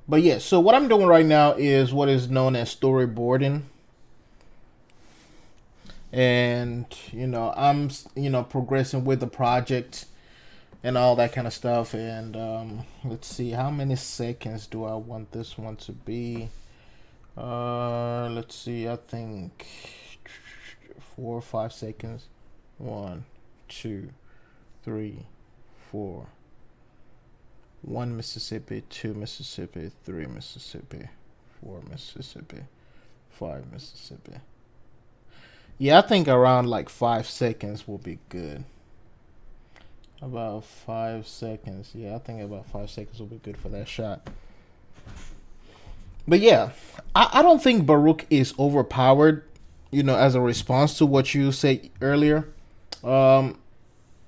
But yeah, so what I'm doing right now is what is known as storyboarding. And, I'm, progressing with the project and all that kind of stuff. And let's see, how many seconds do I want this one to be? Let's see, I think 4 or 5 seconds. One, two, three, four. One Mississippi, two Mississippi, three Mississippi, four Mississippi, five Mississippi. Yeah, I think around like 5 seconds will be good. About 5 seconds. Yeah, I think about 5 seconds will be good for that shot. But yeah, I don't think Baruch is overpowered, as a response to what you said earlier. Um,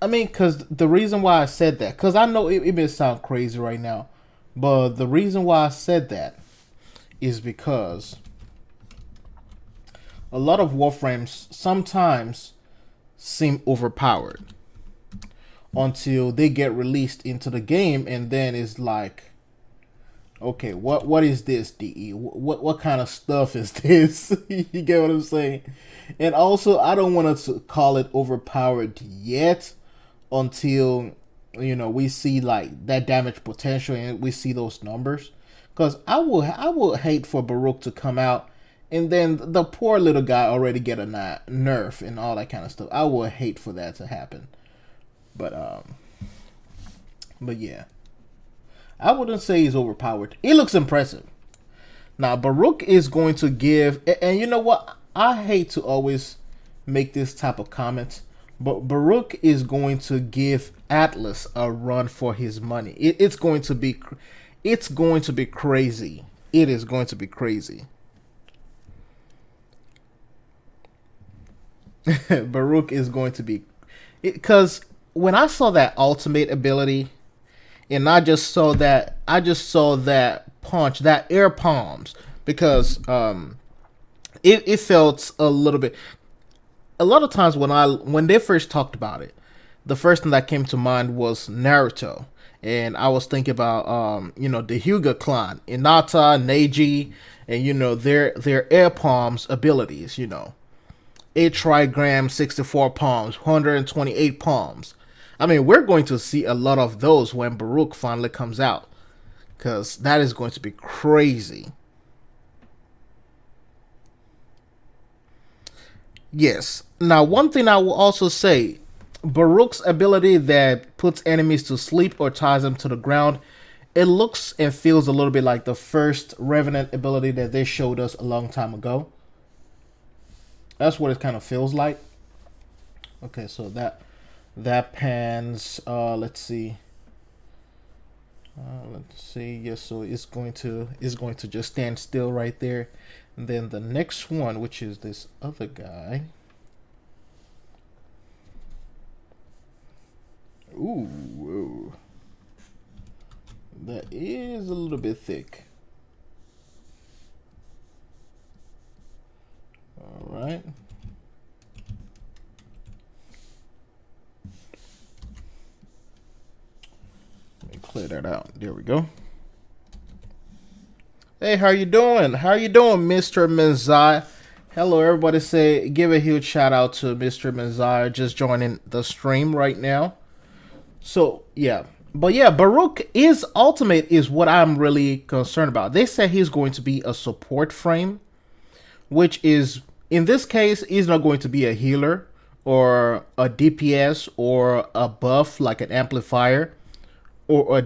I mean, because the reason why I said that, because I know it may sound crazy right now, but the reason why I said that is because a lot of warframes sometimes seem overpowered until they get released into the game, and then it's like, okay, what is this, DE? What kind of stuff is this? You get what I'm saying? And also, I don't want to call it overpowered yet until we see like that damage potential and we see those numbers. Because I will hate for Baruch to come out and then the poor little guy already get a nerf and all that kind of stuff. I would hate for that to happen. But yeah, I wouldn't say he's overpowered. He looks impressive. Now Baruch is going to give, and you know what? I hate to always make this type of comment, but Baruch is going to give Atlas a run for his money. It's going to be, it's going to be crazy. It is going to be crazy. Baruch is going to be, because when I saw that ultimate ability, and I just saw that punch, that air palms, because it felt a little bit. A lot of times when they first talked about it, the first thing that came to mind was Naruto, and I was thinking about the Hyuga clan, Inata, Neji, and their air palms abilities. A trigram, 64 palms, 128 palms. I mean, we're going to see a lot of those when Baruch finally comes out, because that is going to be crazy. Yes. Now, one thing I will also say, Baruch's ability that puts enemies to sleep or ties them to the ground, it looks and feels a little bit like the first Revenant ability that they showed us a long time ago. That's what it kind of feels like. Okay, so that pans. Let's see. Let's see. Yes, so it's going to just stand still right there. And then the next one, which is this other guy. Ooh, that is a little bit thick. All right. Let me clear that out. There we go. Hey, how you doing? How you doing, Mr. Menzai? Hello, everybody. Give a huge shout out to Mr. Menzai just joining the stream right now. So yeah, but yeah, Baruch is ultimate is what I'm really concerned about. They said he's going to be a support frame, which is in this case he's not going to be a healer or a DPS or a buff like an amplifier or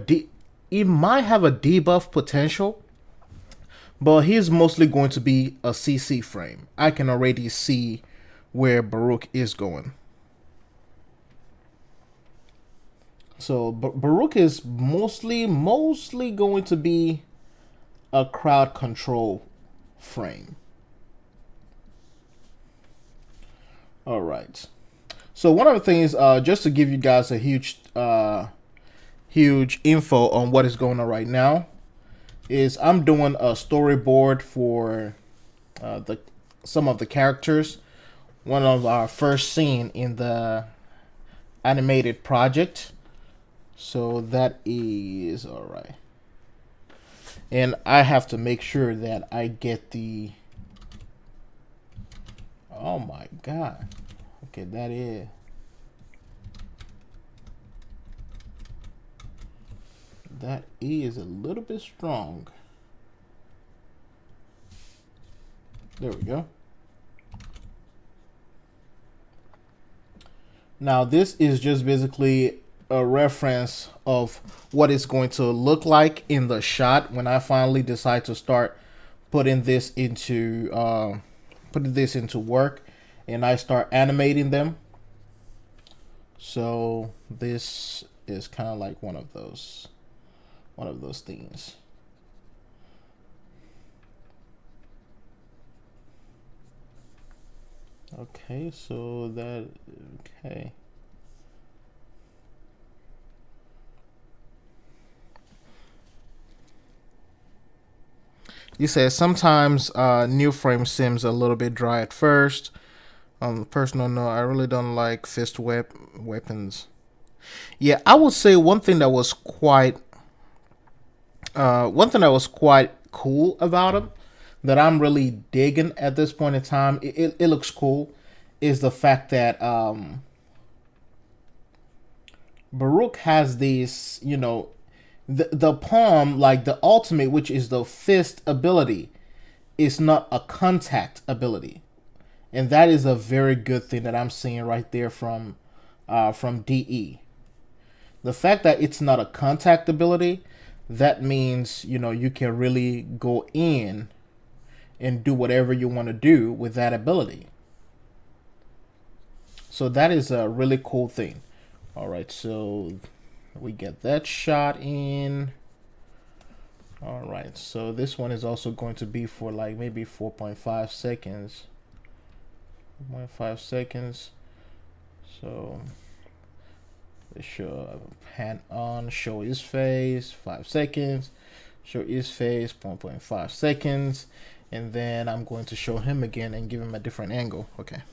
he might have a debuff potential, but he's mostly going to be a CC frame. I can already see where Baruch is going. So Baruch is mostly going to be a crowd control frame. All right. So one of the things, just to give you guys a huge info on what is going on right now, is I'm doing a storyboard for the some of the characters. One of our first scene in the animated project. So that is all right. And I have to make sure that I get the, oh my god. Okay, that is a little bit strong. There we go. Now this is just basically a reference of what it's going to look like in the shot when I finally decide to start putting this into work, and I start animating them. So this is kind of like one of those things. Okay, so that, okay. You said sometimes new frame seems a little bit dry at first. Personal note, I really don't like fist weapons. Yeah, I would say one thing that was quite cool about him, that I'm really digging at this point in time. It looks cool, is the fact that Baruch has these, the palm, like the ultimate, which is the fist ability, is not a contact ability, and that is a very good thing that I'm seeing right there from DE. The fact that it's not a contact ability, that means you can really go in and do whatever you want to do with that ability. So that is a really cool thing. All right, so we get that shot in. All right, so this one is also going to be for like maybe 4.5 seconds. 4.5 seconds. So show hand on, show his face, 5 seconds. Show his face, 1.5 seconds. And then I'm going to show him again and give him a different angle. Okay.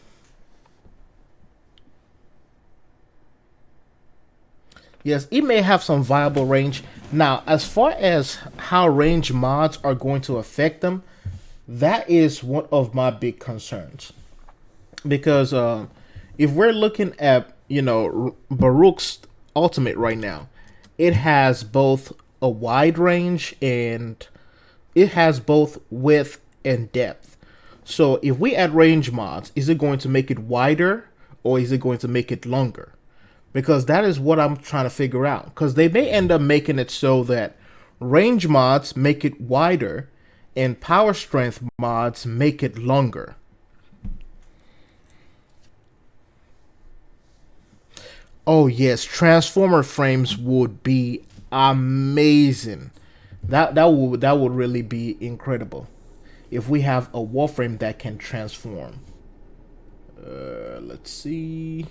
Yes, it may have some viable range. Now, as far as how range mods are going to affect them, that is one of my big concerns. Because if we're looking at, Baruch's ultimate right now, it has both a wide range and it has both width and depth. So if we add range mods, is it going to make it wider or is it going to make it longer? Because that is what I'm trying to figure out. Because they may end up making it so that range mods make it wider and power strength mods make it longer. Oh yes, transformer frames would be amazing. That would really be incredible if we have a warframe that can transform. Let's see.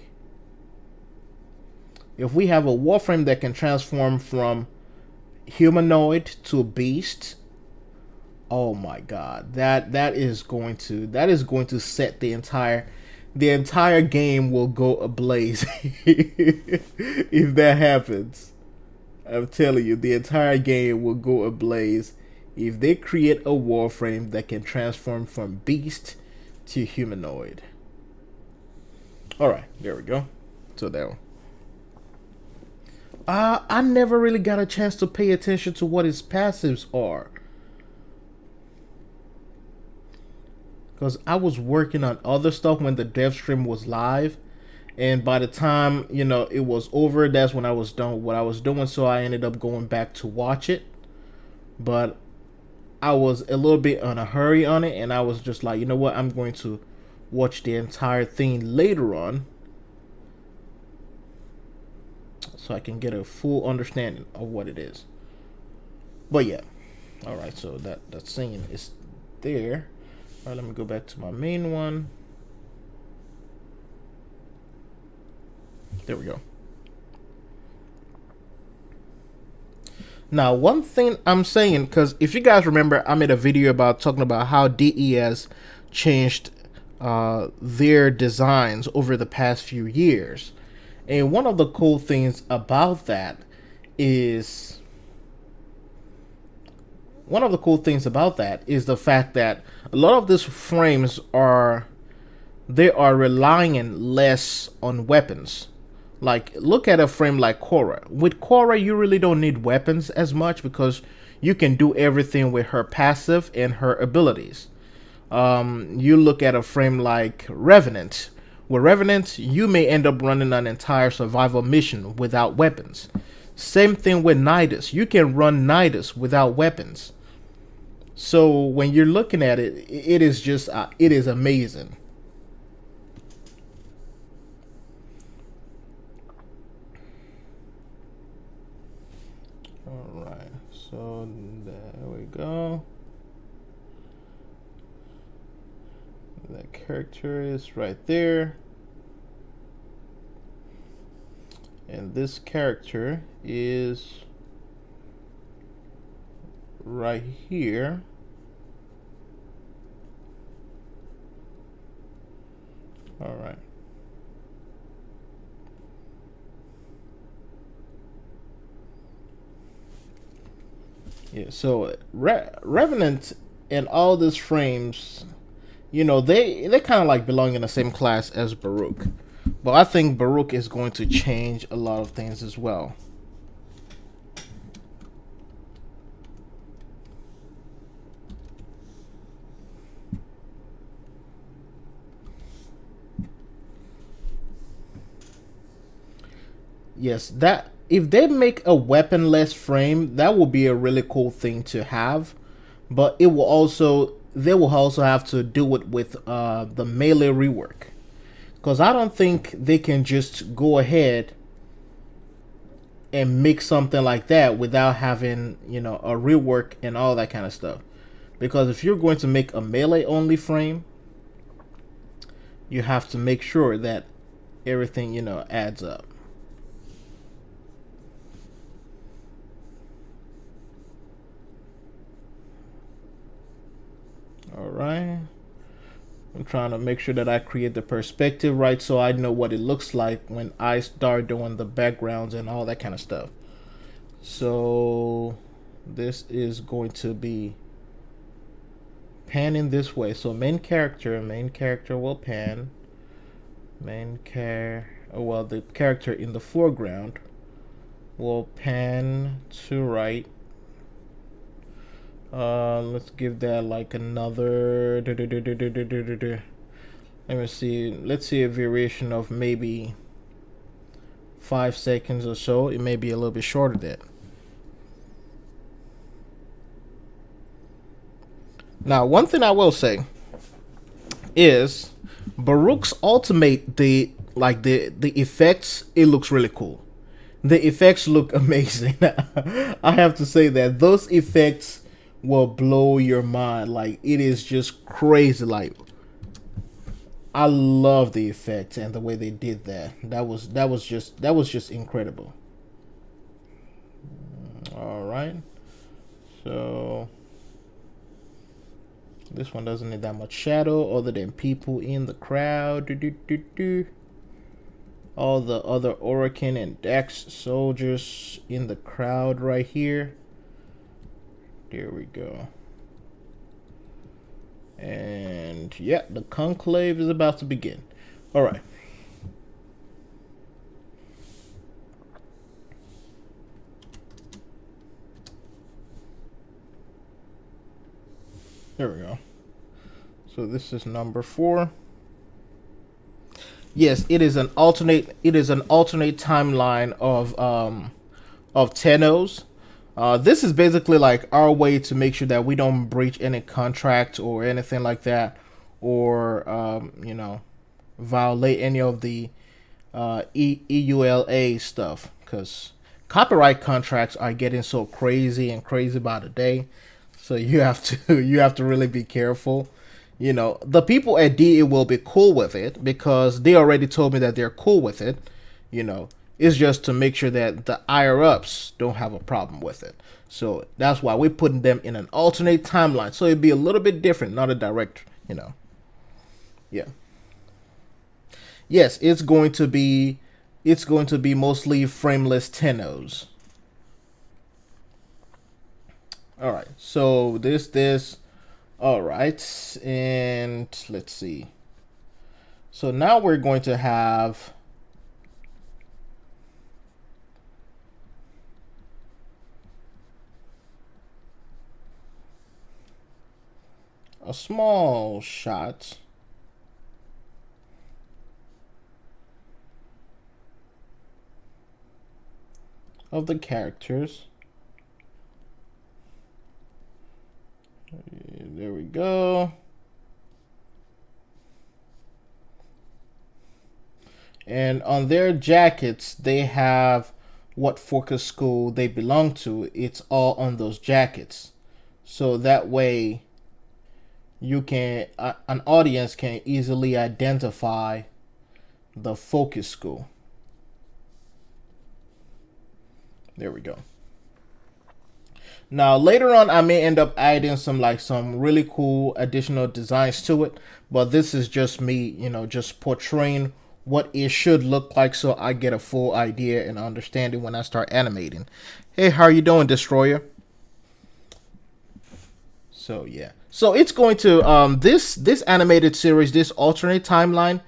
If we have a warframe that can transform from humanoid to beast, oh my god, that is going to set the entire game will go ablaze if that happens. I'm telling you, the entire game will go ablaze if they create a warframe that can transform from beast to humanoid. All right, there we go. So that one. I never really got a chance to pay attention to what his passives are, because I was working on other stuff when the dev stream was live, and by the time it was over, that's when I was done with what I was doing. So I ended up going back to watch it, but I was a little bit in a hurry on it, and I was just like, you know what, I'm going to watch the entire thing later on, so I can get a full understanding of what it is. But yeah, all right. So that scene is there. All right, let me go back to my main one. There we go. Now, one thing I'm saying, because if you guys remember, I made a video about talking about how DES changed their designs over the past few years. And one of the cool things about that is one of the cool things about that is the fact that a lot of these frames are, they are relying less on weapons. Like, look at a frame like Korra. With Korra, you really don't need weapons as much because you can do everything with her passive and her abilities. You look at a frame like Revenant. With Revenant, you may end up running an entire survival mission without weapons. Same thing with Nidus. You can run Nidus without weapons. So when you're looking at it, it is just it is amazing. All right, so there we go. That character is right there, and this character is right here. All right. Yeah, so Revenant and all these frames, you know, they kind of like belong in the same class as Baruch. But I think Baruch is going to change a lot of things as well. Yes, that if they make a weaponless frame, that will be a really cool thing to have. But it will also, they will also have to do it with the melee rework, because I don't think they can just go ahead and make something like that without having, you know, a rework and all that kind of stuff. Because if you're going to make a melee only frame, you have to make sure that everything, you know, adds up. All right. I'm trying to make sure that I create the perspective right so I know what it looks like when I start doing the backgrounds and all that kind of stuff. So this is going to be panning this way. So main character will pan. Well, the character in the foreground will pan to right. Let's give that like another. Let me see. Let's see a variation of maybe 5 seconds or so. It may be a little bit shorter than that. Now, one thing I will say is Baruch's ultimate, the effects, it looks really cool. The effects look amazing. I have to say that those effects will blow your mind. Like, it is just crazy. Like, I love the effects and the way they did that. That was just incredible. All right. So this one doesn't need that much shadow other than people in the crowd. All the other Orokin and Dex soldiers in the crowd right here. There we go. And yeah, the conclave is about to begin. All right. There we go. So this is number 4. Yes, it is an alternate. It is an alternate timeline of Tenno's. This is basically like our way to make sure that we don't breach any contract or anything like that, or you know, violate any of the EULA stuff, because copyright contracts are getting so crazy and crazy by the day. So you have to you have to really be careful. You know, the people at DE will be cool with it because they already told me that they're cool with it. You know, it's just to make sure that the higher ups don't have a problem with it. So that's why we're putting them in an alternate timeline. So it'd be a little bit different, not a direct, you know. Yeah. Yes, it's going to be mostly frameless Tennos. All right. So this. All right. And let's see. So now we're going to have a small shot of the characters. There we go. And on their jackets, they have what focus school they belong to. It's all on those jackets. So that way, you can an audience can easily identify the focus school. There we go. Now later on, I may end up adding some really cool additional designs to it, but this is just me, just portraying what it should look like, so I get a full idea and understanding when I start animating. Hey, how are you doing, Destroyer? So yeah, so it's going to this animated series, this alternate timeline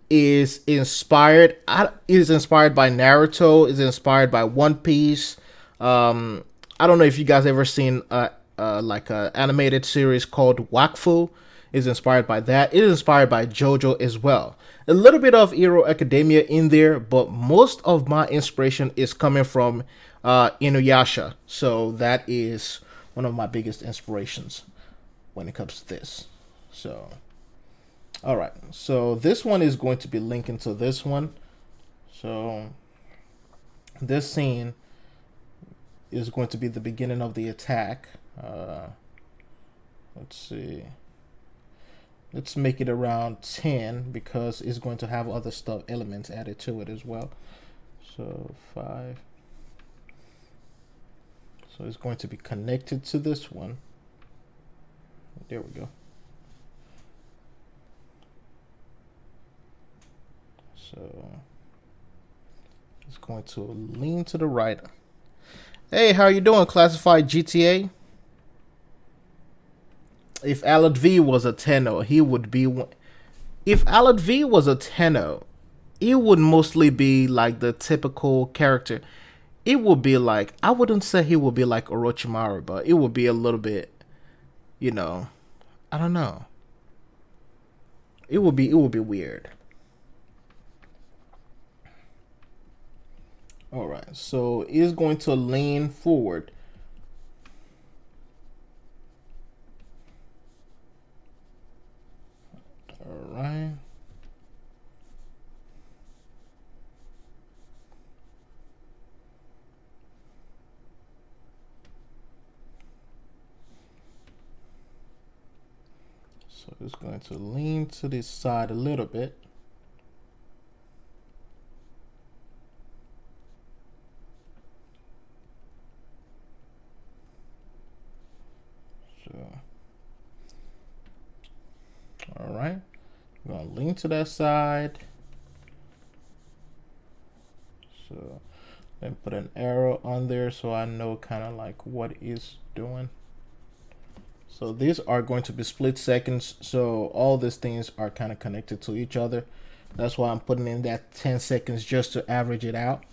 is inspired by Naruto, is inspired by One Piece. I don't know if you guys ever seen like a animated series called Wakfu. Is inspired by that. It is inspired by JoJo as well. A little bit of Hero Academia in there, but most of my inspiration is coming from Inuyasha. So that is one of my biggest inspirations when it comes to this. So, all right. So this one is going to be linking to this one. So this scene is going to be the beginning of the attack. Let's see. Let's make it around 10 because it's going to have other stuff elements added to it as well. So 5. So it's going to be connected to this one. There we go. So it's going to lean to the right. Hey, how you doing, Classified GTA? If Alad V was a Tenno, he would be one. If Alad V was a Tenno, it would mostly be like the typical character. It would be like, I wouldn't say he would be like Orochimaru, but it would be a little bit, you know, I don't know. It would be weird. All right, so it's going to lean forward. All right. So it's going to lean to this side a little bit. So, all right. I'm going to lean to that side. So then put an arrow on there so I know kind of like what it's doing. So these are going to be split seconds. So all these things are kind of connected to each other. That's why I'm putting in that 10 seconds just to average it out.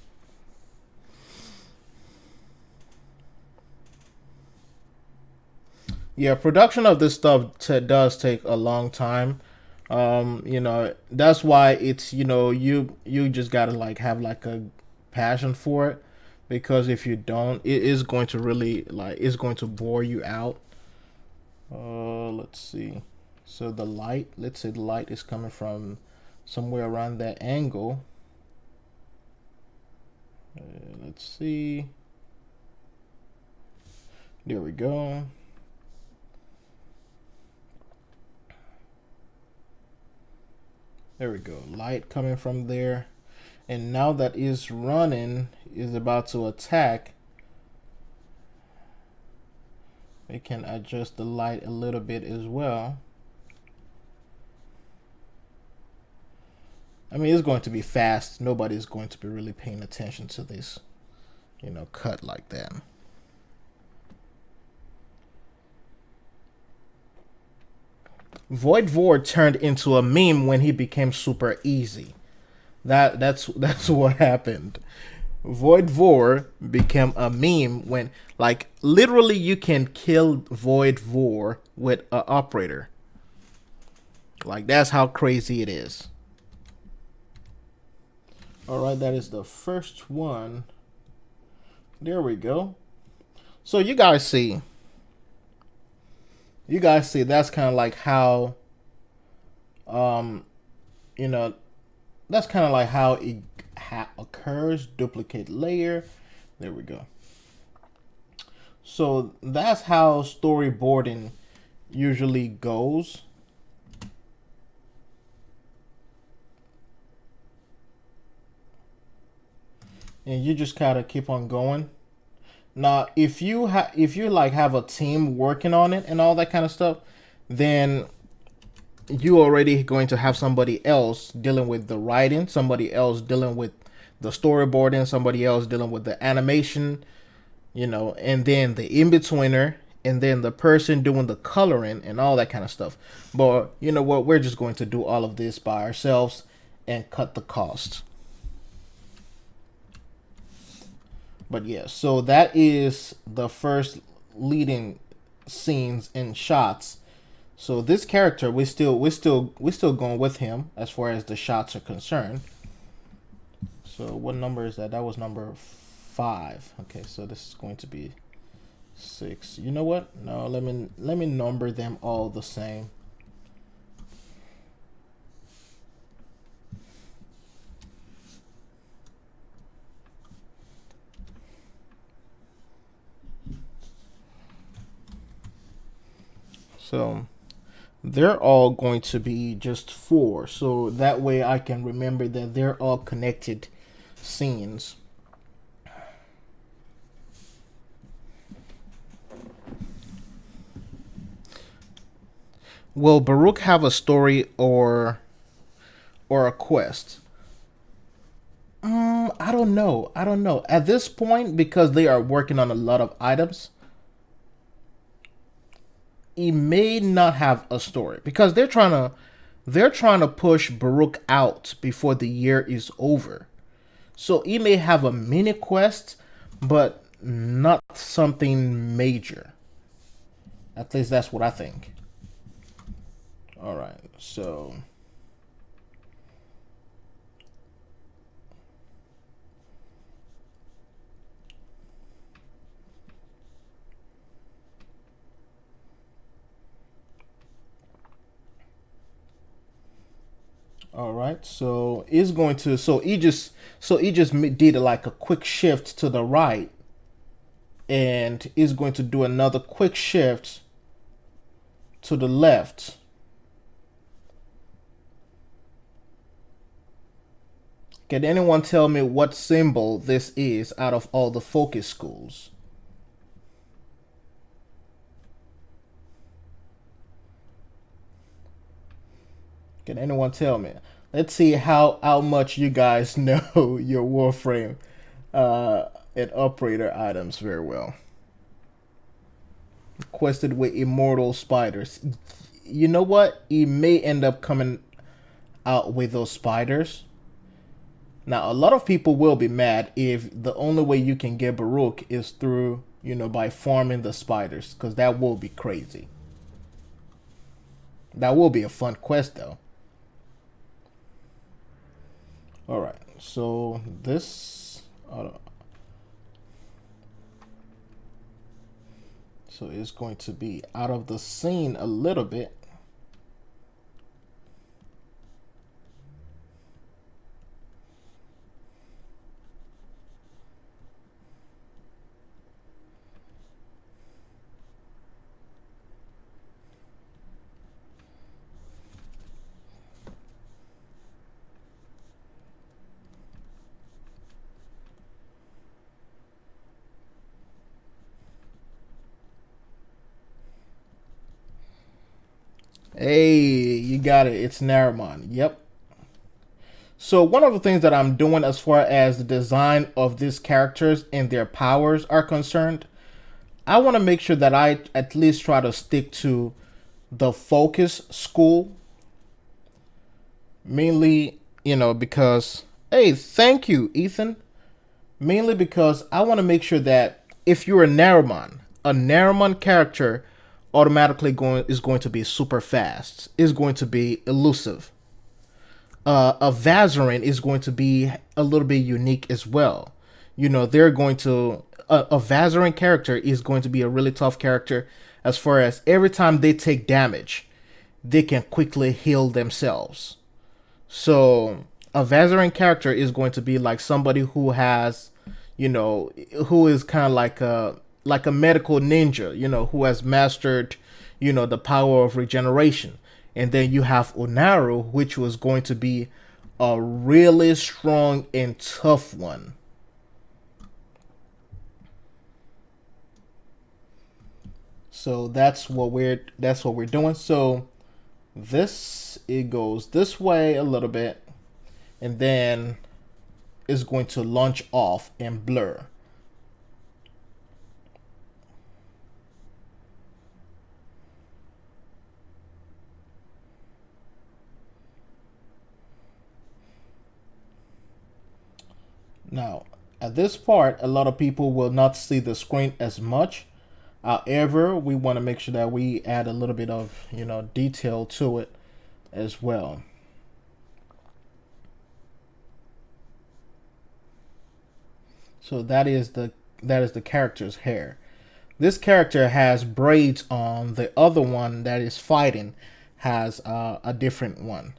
Yeah, production of this stuff does take a long time. That's why it's you just gotta like have like a passion for it, because if you don't, it is going to really like it's going to bore you out. Let's see. So the light, let's say the light is coming from somewhere around that angle. Let's see. There we go. There we go. Light coming from there. And now that is running, is about to attack. We can adjust the light a little bit as well. I mean, it's going to be fast. Nobody's going to be really paying attention to this, cut like that. Void Vor turned into a meme when he became super easy. That's what happened. Void Vor became a meme when, like, literally you can kill Void Vor with an operator. Like, that's how crazy it is. All right, that is the first one. There we go. So you guys see that's kind of like how um you know that's kind of like how it occurs. Duplicate layer. There we go. So that's how storyboarding usually goes. And you just kind of keep on going. Now, if you like have a team working on it and all that kind of stuff, then you already going to have somebody else dealing with the writing, somebody else dealing with the storyboarding, somebody else dealing with the animation, and then the in-betweener, and then the person doing the coloring and all that kind of stuff. But you know what? We're just going to do all of this by ourselves and cut the cost. But yeah, so that is the first leading scenes and shots. So this character, we're still going with him as far as the shots are concerned. So what number is that? That was number 5. Okay, so this is going to be 6. You know what? No, let me number them all the same. So they're all going to be just 4. So that way I can remember that they're all connected scenes. Will Baruch have a story or a quest? I don't know. At this point, because they are working on a lot of items, he may not have a story because they're trying to push Baruch out before the year is over. So he may have a mini quest, but not something major. At least that's what I think. All right, so all right, so he's going to he just did like a quick shift to the right, and is going to do another quick shift to the left. Can anyone tell me what symbol this is out of all the focus schools? Can anyone tell me? Let's see how much you guys know your warframe and operator items very well. Quested with immortal spiders. You know what? He may end up coming out with those spiders. Now, a lot of people will be mad if the only way you can get Baruch is through, by farming the spiders, because that will be crazy. That will be a fun quest, though. All right, so this, so it's going to be out of the scene a little bit. Hey, you got it. It's Naramon. Yep. So one of the things that I'm doing as far as the design of these characters and their powers are concerned, I want to make sure that I at least try to stick to the focus school, mainly, because, hey, thank you, Ethan. Mainly because I want to make sure that if you're a Naruman character automatically is going to be super fast, is going to be elusive. A Vazarin is going to be a little bit unique as well. They're going to a Vazarin character is going to be a really tough character as far as every time they take damage, they can quickly heal themselves. So a Vazarin character is going to be like somebody who has, who is kind of like a medical ninja, who has mastered, the power of regeneration. And then you have Onaru, which was going to be a really strong and tough one. So that's what we're doing. So it goes this way a little bit, and then it's going to launch off and blur. Now, at this part, a lot of people will not see the screen as much. However, we want to make sure that we add a little bit of, detail to it as well. So that is the character's hair. This character has braids on. The other one that is fighting has a different one.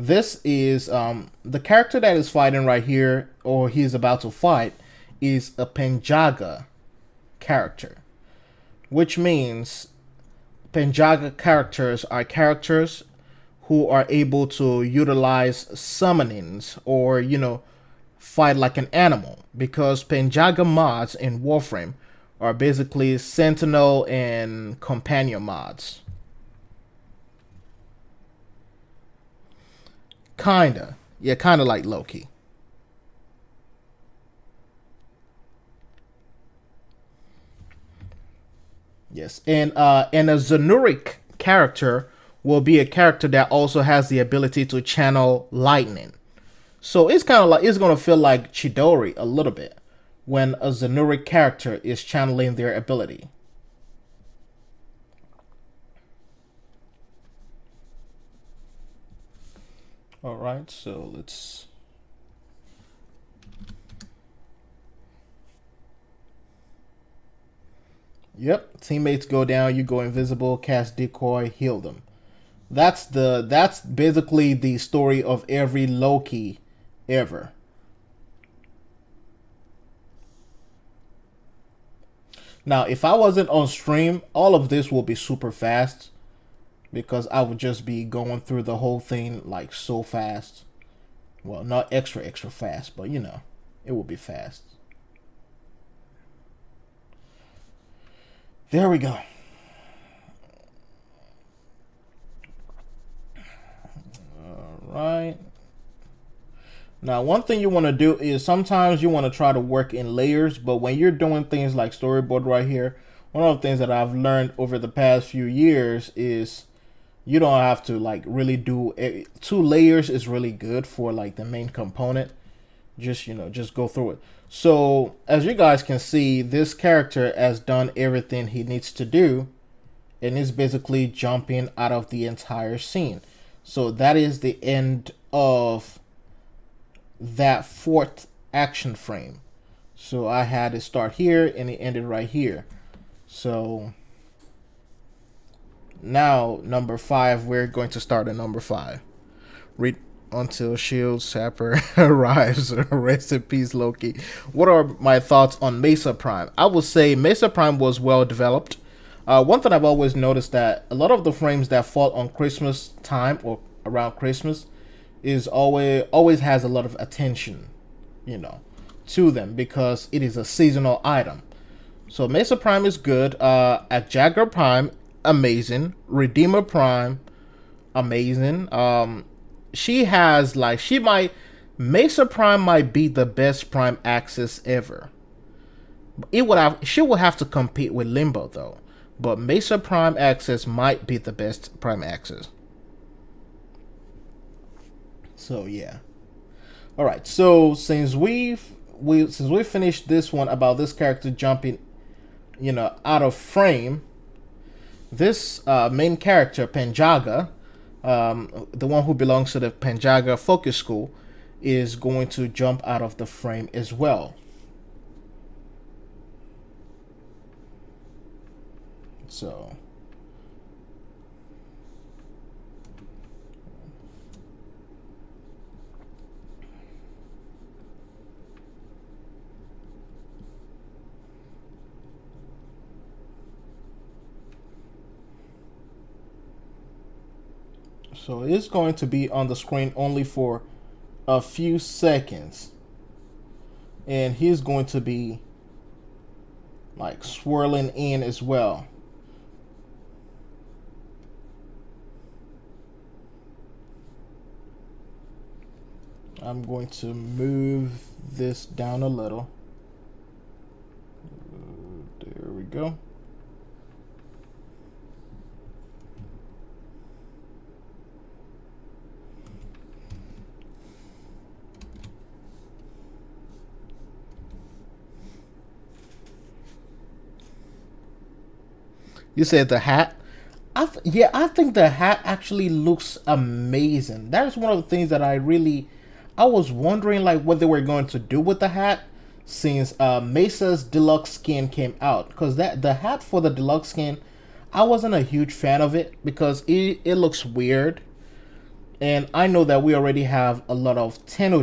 This is the character that is fighting right here, or he's about to fight, is a Penjaga character, which means Penjaga characters are characters who are able to utilize summonings or, fight like an animal, because Penjaga mods in Warframe are basically Sentinel and Companion mods. Kinda. Yeah, kinda like Loki. Yes. And a Zanuric character will be a character that also has the ability to channel lightning. So it's kind of like it's gonna feel like Chidori a little bit when a Zanuric character is channeling their ability. All right, so let's. Yep, teammates go down, you go invisible, cast decoy, heal them. That's basically the story of every Loki ever. Now, if I wasn't on stream, all of this will be super fast because I would just be going through the whole thing like so fast. Well, not extra extra fast, but it will be fast. There we go. All right. Now, one thing you want to do is sometimes you want to try to work in layers, but when you're doing things like storyboard right here, one of the things that I've learned over the past few years is you don't have to like really do it. 2 layers is really good for like the main component. Just go through it. So as you guys can see, this character has done everything he needs to do and is basically jumping out of the entire scene. So that is the end of that 4th action frame. So I had it start here and it ended right here. So now number 5, we're going to start at number 5. Read until Shield Sapper arrives. Rest in peace, Loki. What are my thoughts on Mesa Prime? I will say Mesa Prime was well developed. One thing I've always noticed that a lot of the frames that fall on Christmas time or around Christmas is always has a lot of attention, to them because it is a seasonal item. So Mesa Prime is good. At Jagger Prime, amazing. Redeemer Prime, amazing. She has like she might Mesa Prime might be the best Prime Access ever. She will have to compete with Limbo though, but Mesa prime axis might be the best prime axis. So yeah. All right. So since we finished this one about this character jumping, out of frame, this main character Penjaga, the one who belongs to the Penjaga Focus School, is going to jump out of the frame as well. So it's going to be on the screen only for a few seconds, and he's going to be like swirling in as well. I'm going to move this down a little. There we go. You said the hat? I think the hat actually looks amazing. That is one of the things that I was wondering like what they were going to do with the hat since Mesa's deluxe skin came out. Because the hat for the deluxe skin, I wasn't a huge fan of it because it looks weird. And I know that we already have a lot of Tenno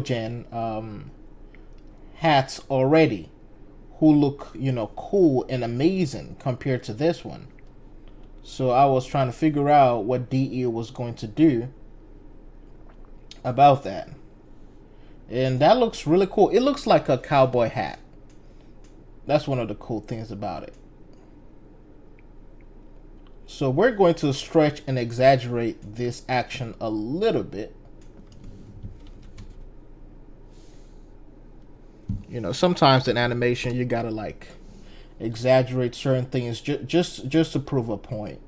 hats already who look, cool and amazing compared to this one. So I was trying to figure out what DE was going to do about that. And that looks really cool. It looks like a cowboy hat. That's one of the cool things about it. So we're going to stretch and exaggerate this action a little bit. Sometimes in animation you gotta like exaggerate certain things just to prove a point.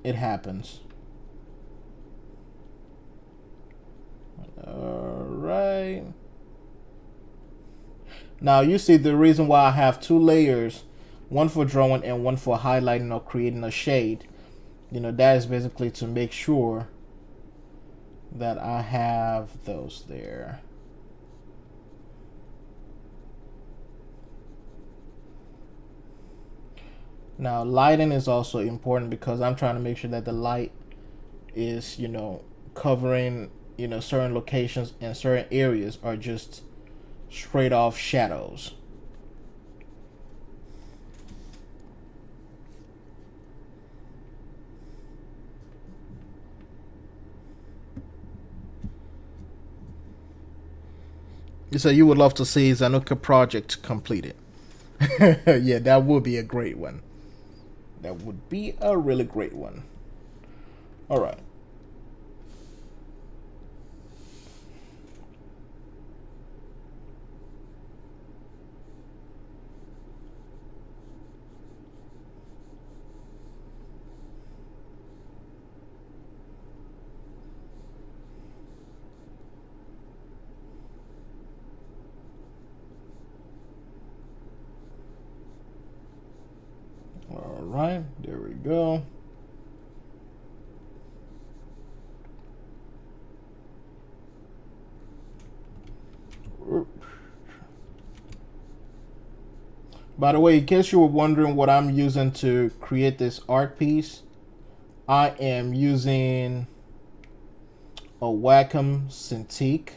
It happens. All right. Now you see the reason why I have two layers, one for drawing and one for highlighting or creating a shade. That is basically to make sure that I have those there. Now, lighting is also important because I'm trying to make sure that the light is, covering, certain locations, and certain areas are just straight off shadows. You say you would love to see Zanuka project completed. Yeah, that would be a great one. That would be a really great one. All right. All right, there we go. By the way, in case you were wondering what I'm using to create this art piece, I am using a Wacom Cintiq.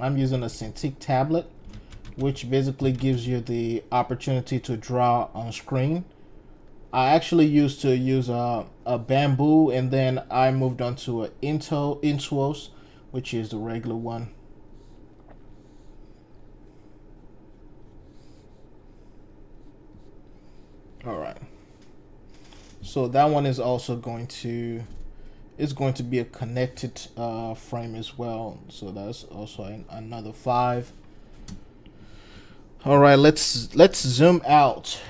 I'm using a Cintiq tablet, which basically gives you the opportunity to draw on screen. I actually used to use a Bamboo, and then I moved on to an Intuos, which is the regular one. All right. So that one is also going to be a connected frame as well. So that's also another 5. All right, let's zoom out.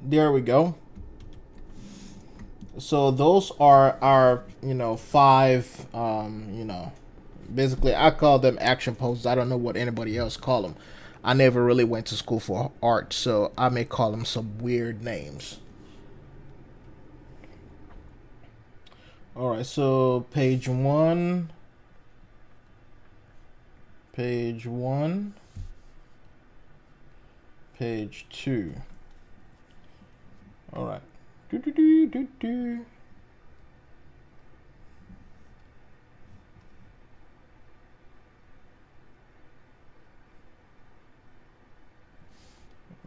There we go. So those are our, five, basically I call them action poses. I don't know what anybody else call them. I never really went to school for art, so I may call them some weird names. All right, so page one, page two. All right. Do, do, do, do, do.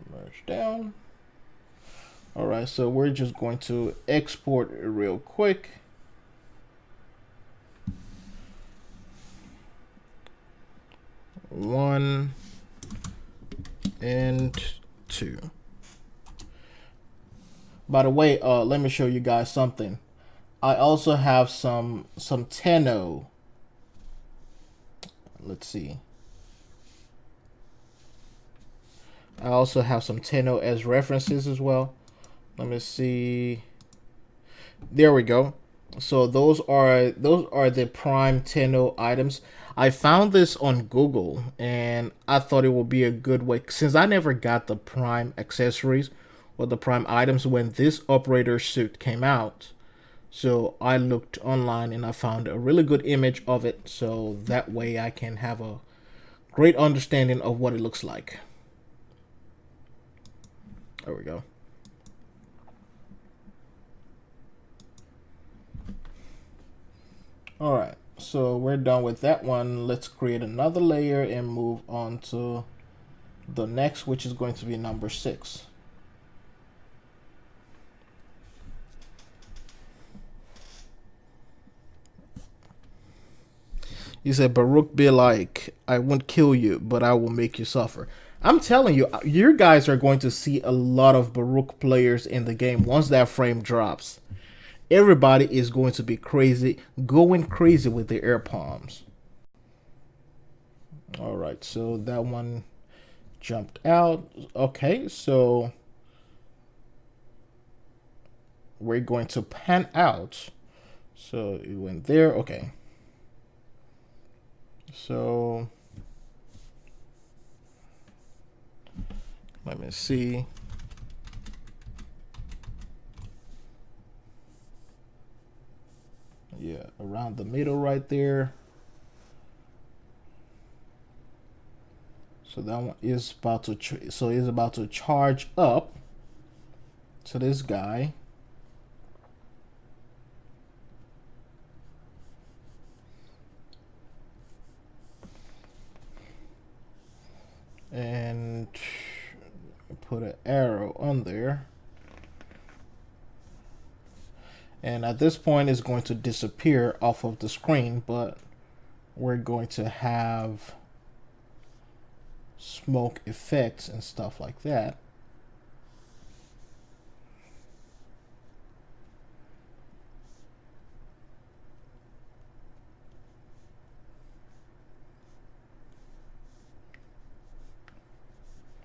Merge down. All right, so we're just going to export it real quick. One and two. By the way, let me show you guys something. I also have some Tenno. Let's see. I also have some Tenno as references as well. Let me see. There we go. So those are the prime Tenno items. I found this on Google and I thought it would be a good way, since I never got the prime accessories or the prime items when this operator suit came out. So I looked online and I found a really good image of it, so that way I can have a great understanding of what it looks like. There we go. All right, so we're done with that one. Let's create another layer and move on to the next, which is going to be number 6. You said Baruch be like, I won't kill you, but I will make you suffer. I'm telling you, you guys are going to see a lot of Baruch players in the game once that frame drops. Everybody is going to be crazy, going crazy with the air palms. All right, so that one jumped out. Okay, so we're going to pan out. So it went there. Okay. So let me see. Yeah, around the middle right there. So that one is about to it's about to charge up to this guy. And put an arrow on there. And at this point it's going to disappear off of the screen, but we're going to have smoke effects and stuff like that.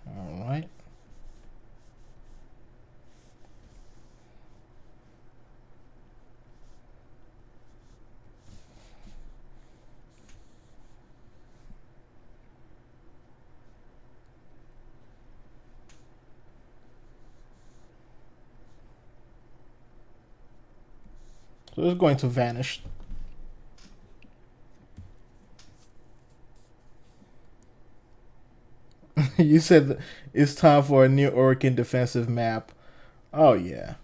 All right. So it's going to vanish. You said it's time for a new Orokin defensive map. Oh yeah.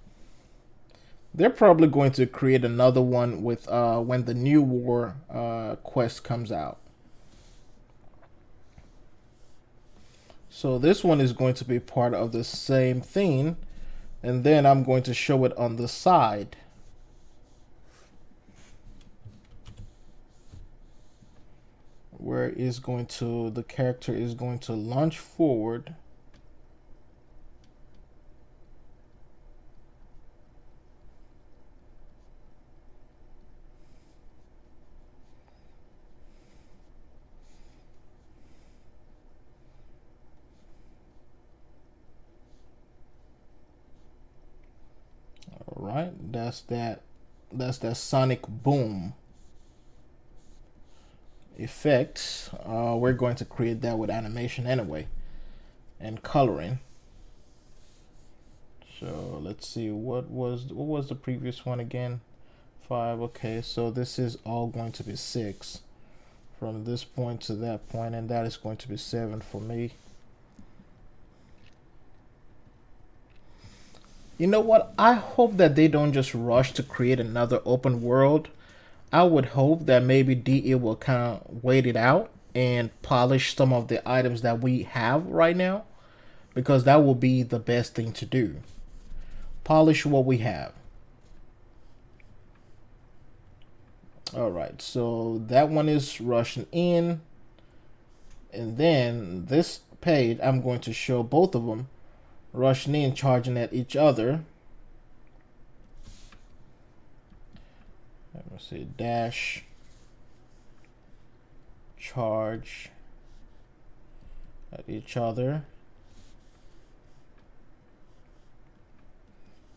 They're probably going to create another one with when the new war quest comes out. So this one is going to be part of the same thing, and then I'm going to show it on the side. Where is going to the character is going to launch forward. that's that. That's that sonic boom effect. We're going to create that with animation anyway and coloring. So let's see, what was the previous one again? 5. Okay, so this is all going to be 6 from this point to that point, and that is going to be 7 for me. You know what? I hope that they don't just rush to create another open world. I would hope that maybe DE will kind of wait it out and polish some of the items that we have right now, because that will be the best thing to do. Polish what we have. Alright, so that one is rushing in. And then this page, I'm going to show both of them rushing in, charging at each other. Let me see, dash, charge at each other.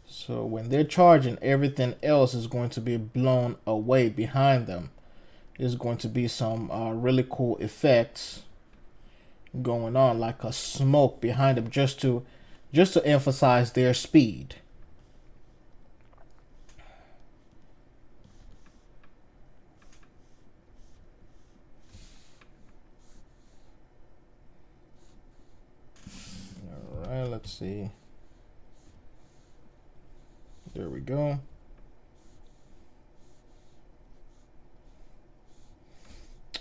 So when they're charging, everything else is going to be blown away behind them. There's going to be some really cool effects going on, like a smoke behind them, just to emphasize their speed. All right, let's see. There we go.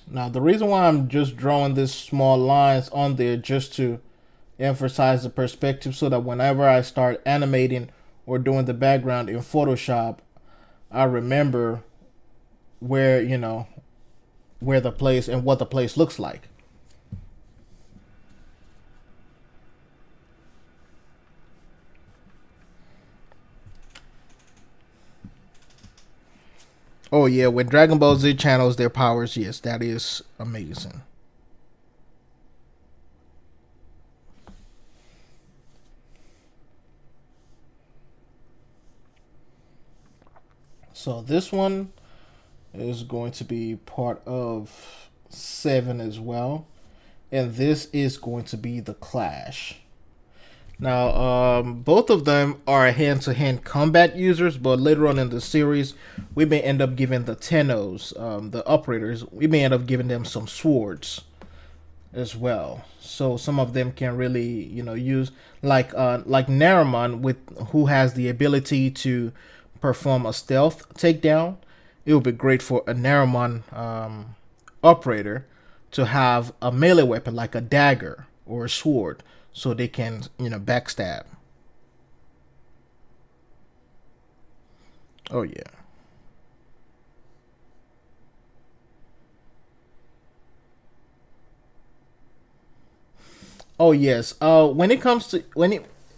Now the reason why I'm just drawing these small lines on there, just to emphasize the perspective, so that whenever I start animating or doing the background in Photoshop, I remember where, you know, where the place and what the place looks like. Oh yeah, when Dragon Ball Z channels their powers, yes, that is amazing. So this one is going to be part of 7 as well. And this is going to be the Clash. Now, both of them are hand-to-hand combat users, but later on in the series, we may end up giving the Tennos, the operators, we may end up giving them some swords as well. So some of them can really, you know, use like Naramon, with who has the ability to perform a stealth takedown. It would be great for a Naramon operator to have a melee weapon like a dagger or a sword, so they can, you know, backstab. Oh yeah. Oh yes. When it comes to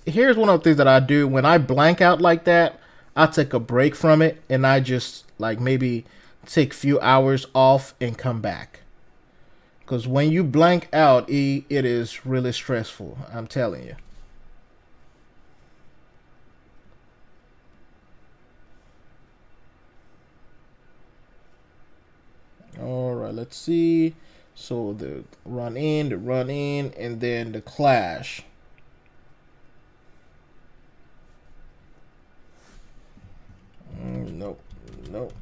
here's one of the things that I do when I blank out like that. I take a break from it and I just like maybe take a few hours off and come back. Because when you blank out, it is really stressful. I'm telling you. All right, let's see. So the run in, and then the clash. Nope, nope.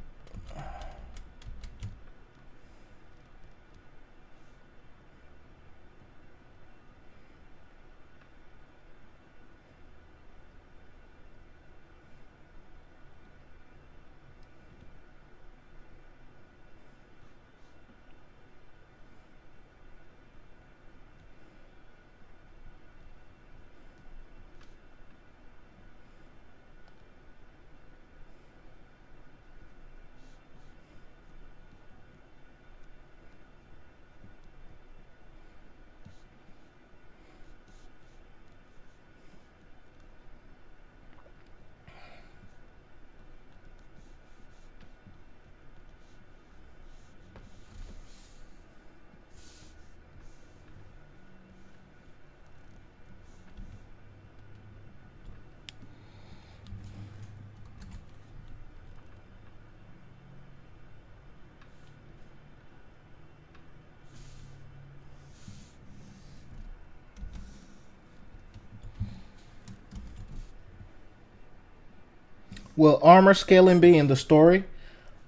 Will armor scaling be in the story?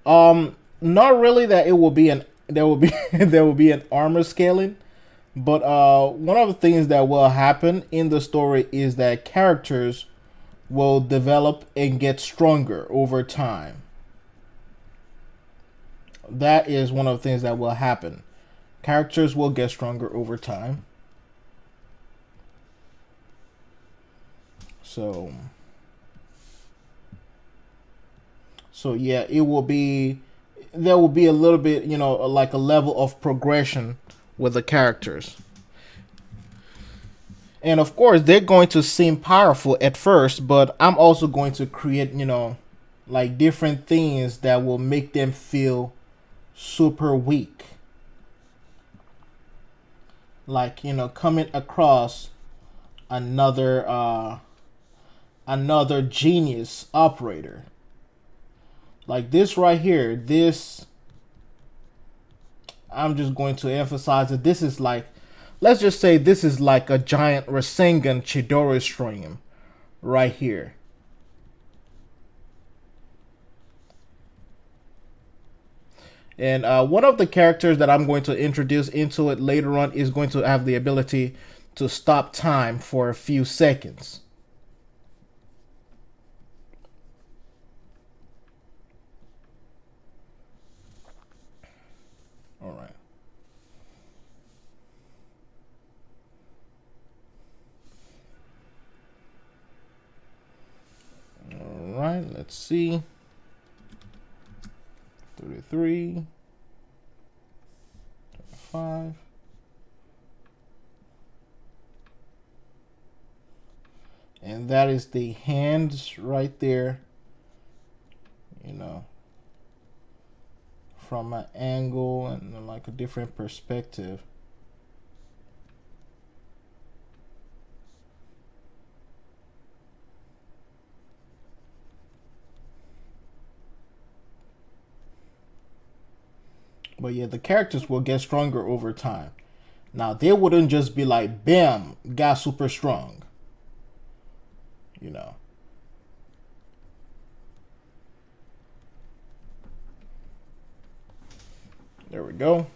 Not really that it will be an there will be there will be an armor scaling, but one of the things that will happen in the story is that characters will develop and get stronger over time. That is one of the things that will happen. Characters will get stronger over time. So so yeah, it will be there will be a little bit, like a level of progression with the characters. And of course, they're going to seem powerful at first, but I'm also going to create, like different things that will make them feel super weak. Like, coming across another another genius operator. Like this right here, this I'm just going to emphasize that this is like, let's just say this is like a giant Rasengan Chidori stream right here. And one of the characters that I'm going to introduce into it later on is going to have the ability to stop time for a few seconds. All right. All right, let's see. 33, 5. And that is the hands right there, from an angle and like a different perspective. But yeah, the characters will get stronger over time. Now, they wouldn't just be like, bam, got super strong. You know. There we go.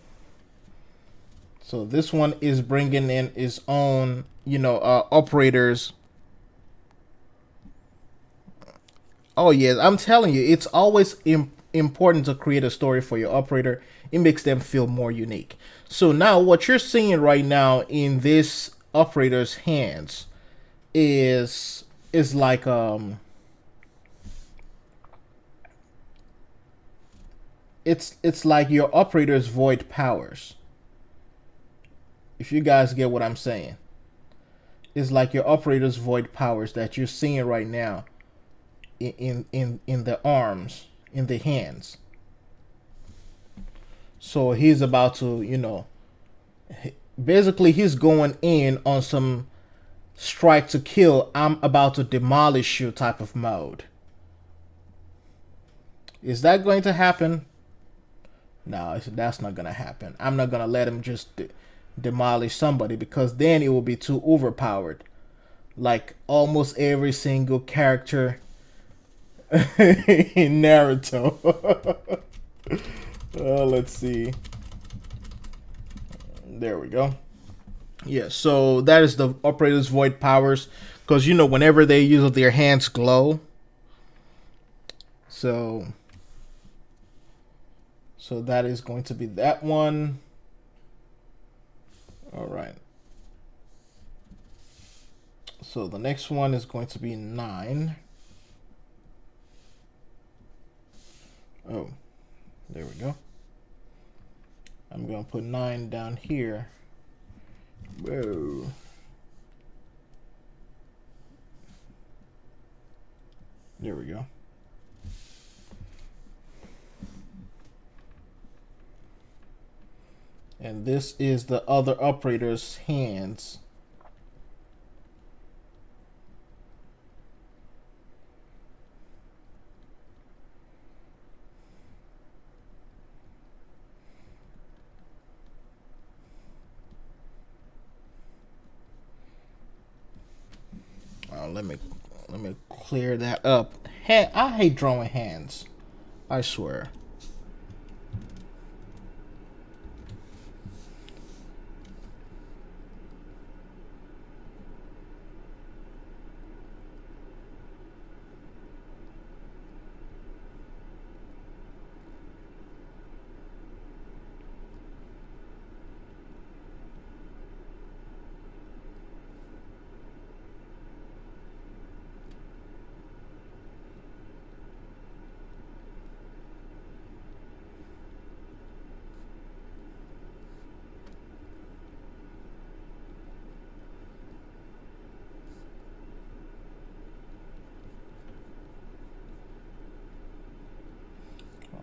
So this one is bringing in its own, operators. Oh yeah, I'm telling you, it's always important to create a story for your operator. It makes them feel more unique. So now what you're seeing right now in this operator's hands is like it's like your operator's void powers. If you guys get what I'm saying. It's like your operator's void powers that you're seeing right now in the arms, in the hands. So he's about to, basically he's going in on some strike to kill, I'm about to demolish you type of mode. Is that going to happen? No, that's not going to happen. I'm not going to let him just demolish somebody, because then it will be too overpowered. Like almost every single character in Naruto. Let's see. There we go. Yeah, so that is the operator's void powers, because whenever they use it, their hands glow. So that is going to be that one. All right. So the next one is going to be 9. Oh, there we go. I'm going to put 9 down here. Whoa. There we go. And this is the other operator's hands. Let me clear that up I hate drawing hands. I swear.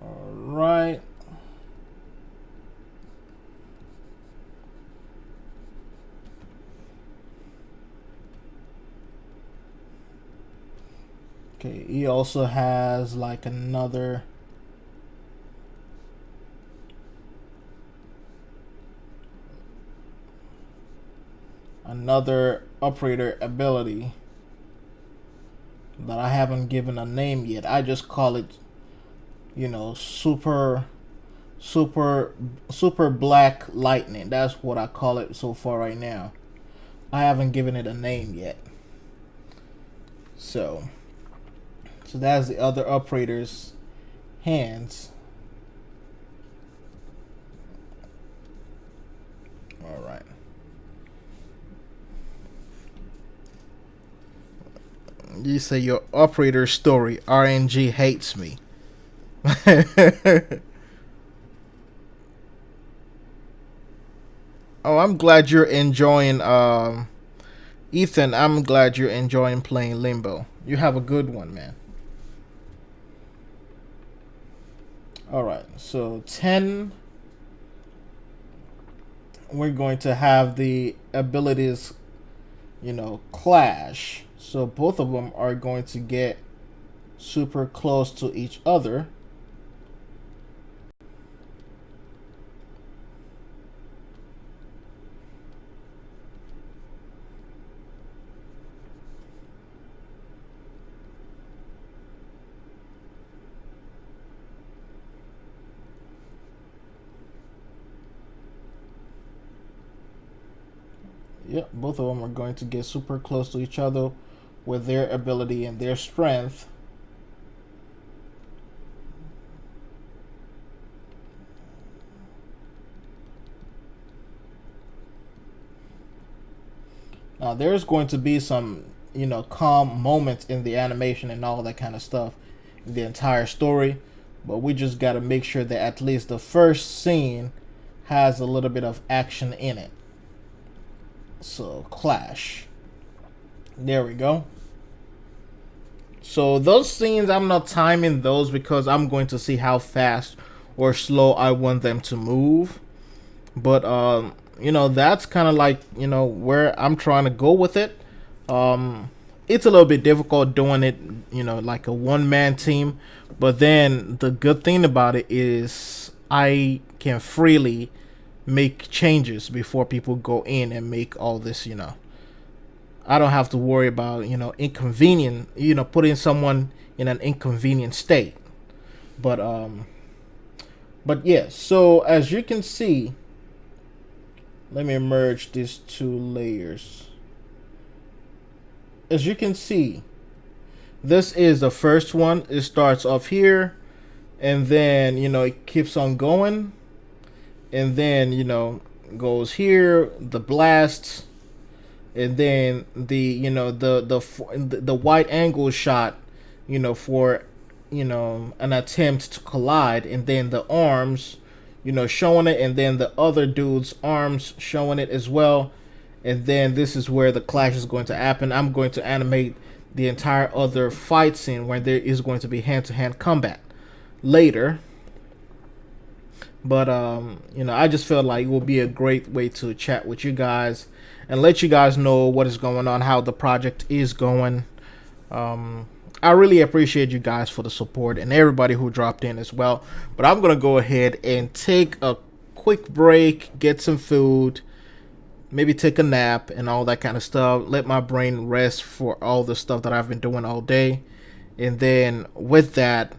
All right. Okay, he also has like another operator ability that I haven't given a name yet. I just call it, you know, super super black lightning. That's what I call it so far right now. I haven't given it a name yet. So that's the other operator's hands. All right. You say your operator story. RNG hates me. Oh, I'm glad you're enjoying. Ethan, I'm glad you're enjoying playing Limbo. You have a good one, man. All right. So 10. We're going to have the abilities, you know, clash. So both of them are going to get super close to each other. Yep, both of them are going to get super close to each other with their ability and their strength. Now, there's going to be some, you know, calm moments in the animation and all that kind of stuff in the entire story, but we just got to make sure that at least the first scene has a little bit of action in it. So, clash. There we go. So those scenes, I'm not timing those because I'm going to see how fast or slow I want them to move. But you know, that's kind of like, you know, where I'm trying to go with it. It's a little bit difficult doing it, you know, like a one-man team. But then the good thing about it is I can freely make changes before people go in and make all this, you know. I don't have to worry about, you know, inconvenient, you know, putting someone in an inconvenient state. But yeah, so as you can see, let me merge these two layers. As you can see, this is the first one. It starts off here, and then, you know, it keeps on going, and then, you know, goes here, the blast, and then the, you know, the wide angle shot, you know, for, you know, an attempt to collide, and then the arms, you know, showing it, and then the other dude's arms showing it as well. And then this is where the clash is going to happen. I'm going to animate the entire other fight scene where there is going to be hand-to-hand combat later. But you know, I just felt like it would be a great way to chat with you guys and let you guys know what is going on, how the project is going. I really appreciate you guys for the support and everybody who dropped in as well. But I'm gonna go ahead and take a quick break, get some food, maybe take a nap and all that kind of stuff. Let my brain rest for all the stuff that I've been doing all day. And then with that,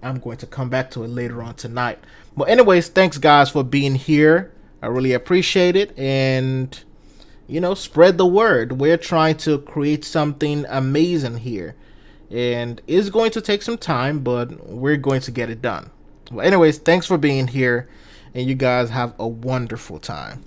I'm going to come back to it later on tonight. But anyways, thanks guys for being here. I really appreciate it. And spread the word. We're trying to create something amazing here. And it's going to take some time, but we're going to get it done. Well, anyways, thanks for being here. And you guys have a wonderful time.